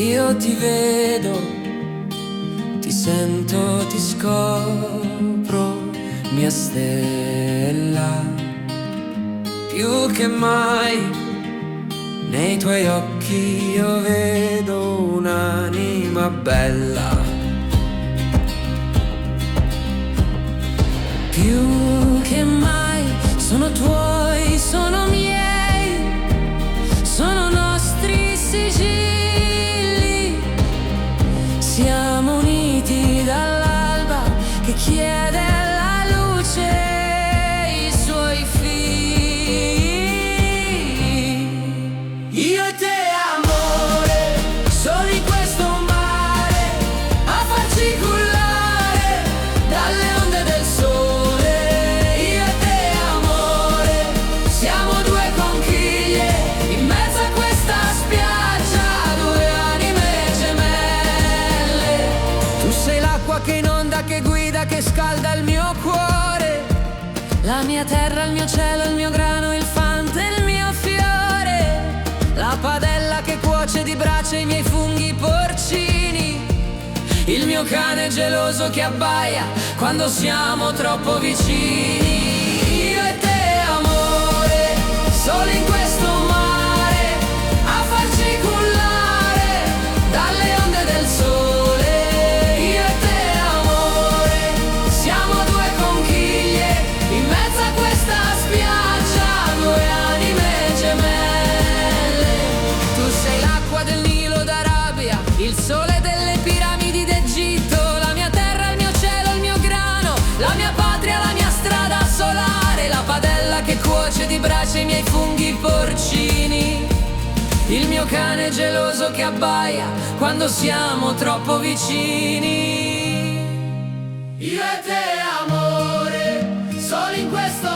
Io ti vedo, ti sento, ti scopro, mia stella. Più che mai nei tuoi occhi io vedo un'anima bella. Più che mai sono tuoi, sono miei, sono nostri sigilli. Siamo uniti dall'alba che chiede alla luce i suoi figli. Io e te amore, solo in questo mare, a farci cullare dalle onde del sole. Io e te amore, siamo due conchiglie in mezzo a questa spiaggia, due anime gemelle. Tu sei l'acqua che inonda, che guida, che scalda il mio cuore, la mia terra, il mio cielo, il mio grano, il fante, il mio fiore, la padella che cuoce di brace i miei funghi porcini, il mio cane geloso che abbaia quando siamo troppo vicini. Io e te amore, solo in questo mare, a farci cullare dalle onde del sole. Io e te amore, siamo due conchiglie in mezzo a questa spiaggia, due anime gemelle. Tu sei l'acqua del Nilo d'Arabia, il sole delle piramidi d'Egitto, la mia terra, il mio cielo, il mio grano, la mia patria, la mia strada solare, la padella che cuoce di brace i miei funghi porcini, il mio cane geloso che abbaia quando siamo troppo vicini. Io e te amore, solo in questo